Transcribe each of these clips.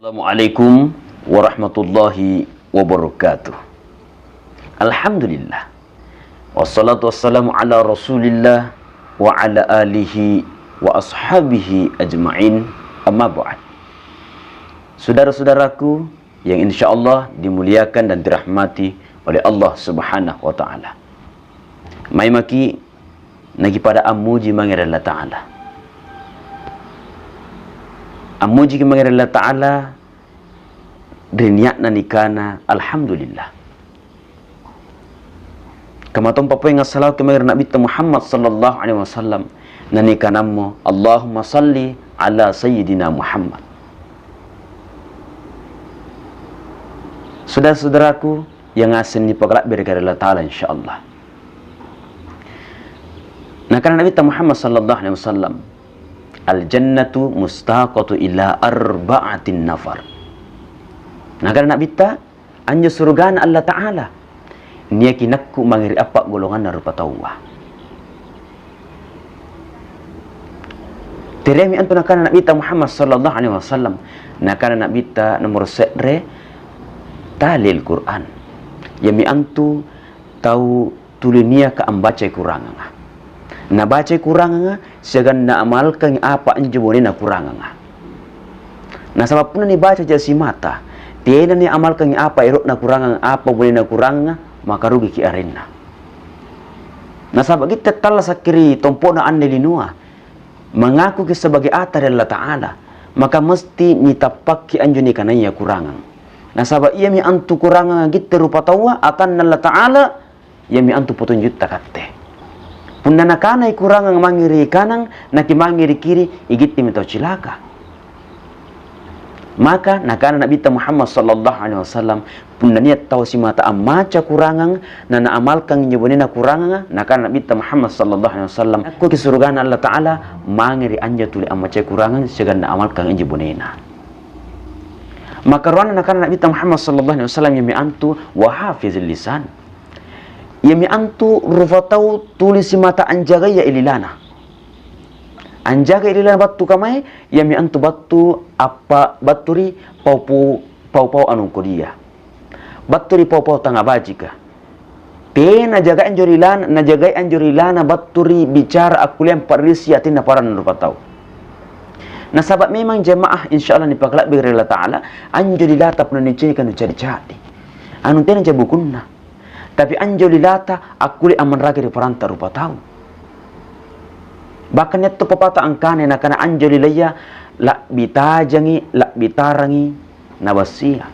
Assalamualaikum warahmatullahi wabarakatuh. Alhamdulillah. Wassalatu wassalamu ala Rasulillah wa ala alihi wa ashabihi ajma'in. Amma ba'd. Saudara-saudaraku yang insyaallah dimuliakan dan dirahmati oleh Allah Subhanahu wa taala. Mai maki nagi pada amuji mangira Allah taala. Amuji ki mangira Allah taala diniatna nikana alhamdulillah. Kama tom papoy nga salat ke mangira Nabi Muhammad sallallahu alaihi wasallam nanikanammo Allahumma salli ala sayyidina Muhammad. Saudara-saudaraku yang asin ni pakalak berkara Allah taala insyaallah. Nah karena Nabi Muhammad sallallahu alaihi wasallam al-jannatu mustaqatu ila arba'atin nafar. Nah karena Nabi ta anja surga Allah Ta'ala niya kinakku mangiri apa golongan na rupa tawa. Teremi antu nakana Nabi Muhammad sallallahu alaihi wasallam nakana Nabi ta nomor sedre talil Quran. Yami antu tahu tulinia ka ambaca kurang. Na baca kurang segan na amalkan apa anjebone na kurang. Nah sebab pun ni baca jasi mata tiada ni amalkan apa erok na kurang apa boleh na kurang maka rugi ki arena. Nah sebab kita tala sakiri tompo na ande linua mengaku ki sebagai atar Allah Taala maka mesti ni tapak ki anjuni kanaya kurang. Nah sebab ia mi antu kurang kita rupa tawa atan Allah Taala ia mi antu petunjuk takatte. Punda nakana kurang mangiri kanang naki mangiri kiri igiti mitau cilaka. Maka nakana Nabi Muhammad sallallahu alaihi wasallam punda niat tahu si mata amaca kurangang na amalkan nyebonina kurangang nakana Nabi Muhammad sallallahu alaihi wasallam aku ki surgana Allah Taala mangiri anja tuli amaca kurangang seganda amalkan nyebonina. Maka ruana nakana Nabi Muhammad sallallahu alaihi wasallam yami antu wa hafizil lisan. Yami antu rufatau tulis si mata anjaga ya ililana. Anjaga ililana batu kamai yami antu batu apa baturi pau anu kodia. Baturi pau tangga bajika. Pena jaga anjurilana na jaga anjurilana baturi bicara akulian parisi atina paran rufatau. Nah sahabat memang jemaah insyaallah ni pakalak bi Allah Taala anjurilata pun ni kan cari-cari. Anu tena jabukunna. Tapi anjolilata akuli aman ragi di perantau rupa tahu. Bahkan itu pepatah angkane nakana anjolilaya lak bitajangi lak bitarangi nabasia.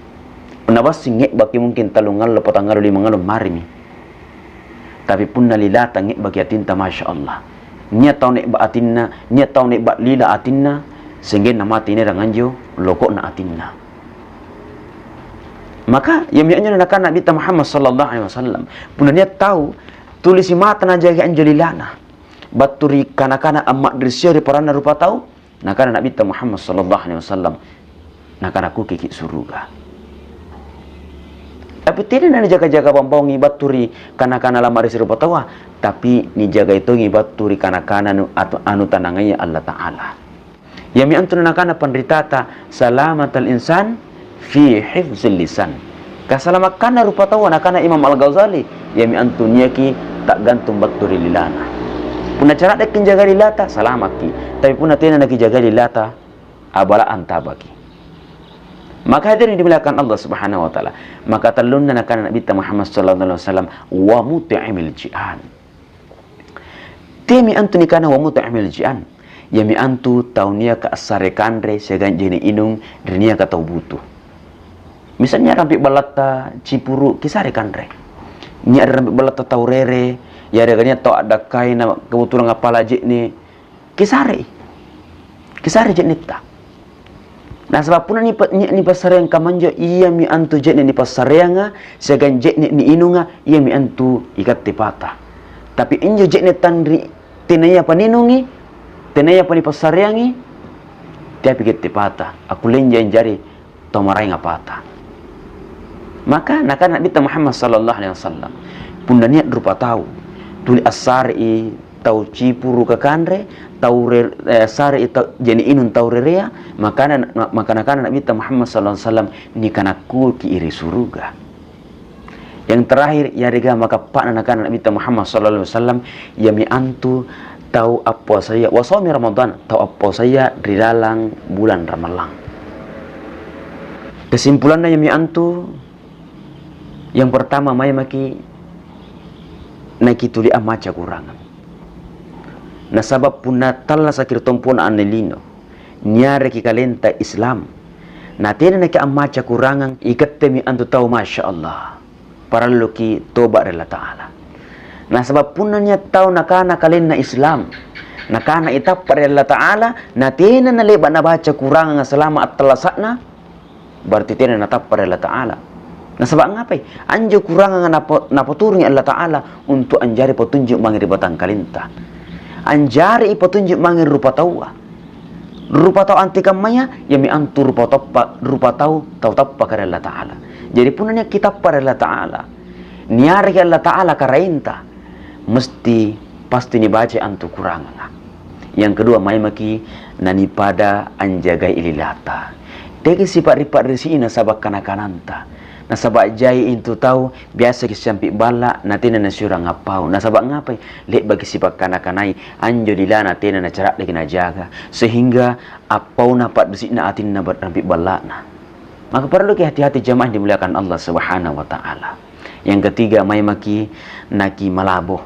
Nabasi ngek baki mungkin talungal lo patangal lima ngalum marimi. Tapi pun nalilata ngek baki atinta masya Allah. Nya tau nek ba atinna, nya tau nek ba lila atinna sehingga nama atine ranganjo lokok na atinna. Maka yang mianya nakana Nabi Muhammad sallallahu alaihi wasallam pun dia tahu tulisi mata na jaga anjolilana baturi kana-kana amak drisya di parana rupa tahu nakana Nabi Muhammad sallallahu alaihi wasallam nakana ku kiki surga. Tapi tidak na jaga-jaga bambongi baturi kana-kana lama drisya rupa tahu tapi ni jaga itu ngi baturi kana-kana anu tanangnya Allah Taala. Yang mi antun nakana pandritata salamatal insan fi hifzil lisan. Kasalamakana rupa tahu nakana Imam Al-Ghazali yami antunia ki tak gantung baturi lilana. Puna cara dek jaga lilata salamaki, tapi puna tena nak jaga lilata abala antabaki. Maka hadirin dimuliakan Allah Subhanahu wa taala. Maka talunna nakana Nabi Muhammad sallallahu alaihi wasallam wa mut'imil ji'an. Temi antu nikana wa mut'imil ji'an. Yami antu taunia ka asare kandre segan jeni inung dunia ka tau butuh. Misalnya rampik balata cipuru kisare kandre. Ni ada rampik balata taurere, ya ada ganya tau ada kain kebetulan ngapala jek ni kisare. Kisare jek nita. Nah sebab pun ni pasareng kamanja iya mi antu jek ni pasarenga segan jek ni inunga iya mi antu ikat tipata. Tapi injo jek ni tandri tinaya paninungi tenaya pani pasarengi tapi ikat tipata. Aku lenja jari tomarai ngapata. Maka nakana Nabi Muhammad sallallahu alaihi wasallam pun niat rupa tahu tuli asari tau cipuru ke kanre, tau sare tau jeni inun tau rerea, makanan Nabi Muhammad sallallahu alaihi wasallam ni kanaku ki iri suruga. Yang terakhir ya rega maka pak nanakan Nabi Muhammad sallallahu alaihi wasallam ya mi antu tau apa saya wasami Ramadan, tau apa saya di dalam bulan Ramadan. Kesimpulannya ya mi antu yang pertama mai maki naiki tuli amaca kurangan. Na sabab punna talla sakir tompona anelino nyare ki kalenta Islam. Na tena naiki amaca kurangan ikatte mi antu tau masya Allah. Parallu ki toba rela ta'ala. Na sabab punna nya tau nakana kalena Islam. Nakana itap rela ta'ala na tena na leba na baca kurangan selama at-talasakna berarti tena na tap rela ta'ala. Nah sebab ngapai? Anjo kurangan napoturni Allah Ta'ala untuk anjari petunjuk mangir batang kalenta. Anjari petunjuk mangir rupa tawa. Rupa tahu anti kamaya ya mi antu rupa tahu tappa kare Allah Ta'ala. Jadi punanya kita pada Allah Ta'ala. Niari Allah Ta'ala karainta. Mesti pasti dibaca antu kurangan. Yang kedua mai maki nani pada anjagai ililata. Tegi sifat ripat risi ina sabak kanakananta. Na sabak jai itu tahu biasa kisampi bala natina na syura ngapau. Na sabak ngapai lek bagi sifat kanakanai anjo dila natina na cerak lagi na jaga sehingga apau napat besi na atin na berrampi bala na. Maka perlu ki hati-hati jamaah dimuliakan Allah Subhanahu wa taala. Yang ketiga mai maki naki malabo.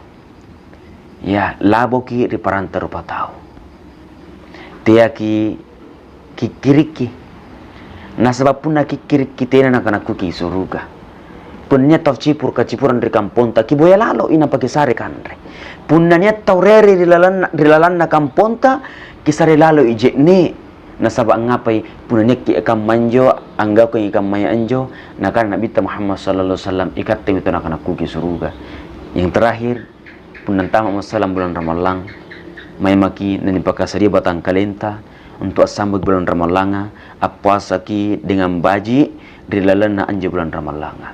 Ya, labo ki di paranta rupa tahu. Tia ki kiriki. Nah sebab pun nak kiri kita nak kena kuki suruga. Punnya tau cipur ke cipuran dari kampung tak kiboya lalu ina pakai sare kanre. Punnya tau reri di lalan na kampung tak kisare lalu ije ne. Nah sebab ngapai punnya ki akan manjo anggap ki akan maya anjo. Nah kan Nabi Muhammad sallallahu alaihi wasallam ikat itu nak kena kuki suruga. Yang terakhir punnya tamu masalam bulan Ramadan. Mai maki nani pakasari batang kalenta. Untuk sambut bulan Ramalanga, puasa ki dengan baji dilalan na anja bulan Ramalanga.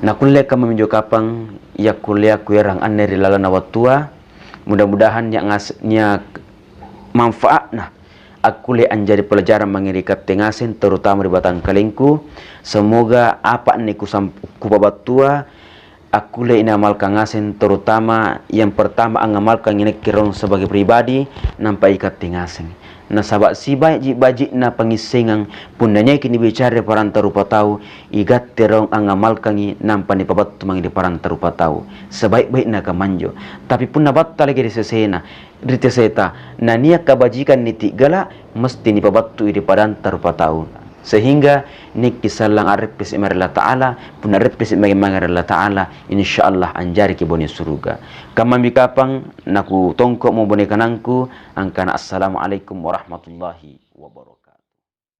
Na kuliah kami menjokapang ya kuliah kuyarang anne dilalan na watua. Mudah-mudahan nya manfaat nah. Aku kuliah anjari pelajaran mengirikat tengasin terutama di batang kalengku. Semoga apa niku kubabatua aku le inamalkan ngasen terutama yang pertama angamalkan ini kirong sebagai pribadi nampak ikat tingasen. Nah sabak si baji na pangisengang pundanya kini bicara paranta rupa tahu igat terong angamalkan ini nampak ni pabat tumang di paranta rupa tahu sebaik-baik na kamanjo. Tapi pun nabat lagi di sesena rite seta nania kabajikan niti gala mesti ni pabat tu di paranta rupa tahu. Sehingga nik kisalang arepis imar Allah Ta'ala pun arepis imar Allah Ta'ala insyaallah anjari ki boni suruga. Kamami kapang naku tongkok mo boni kanangku angkana assalamualaikum warahmatullahi wabarakatuh.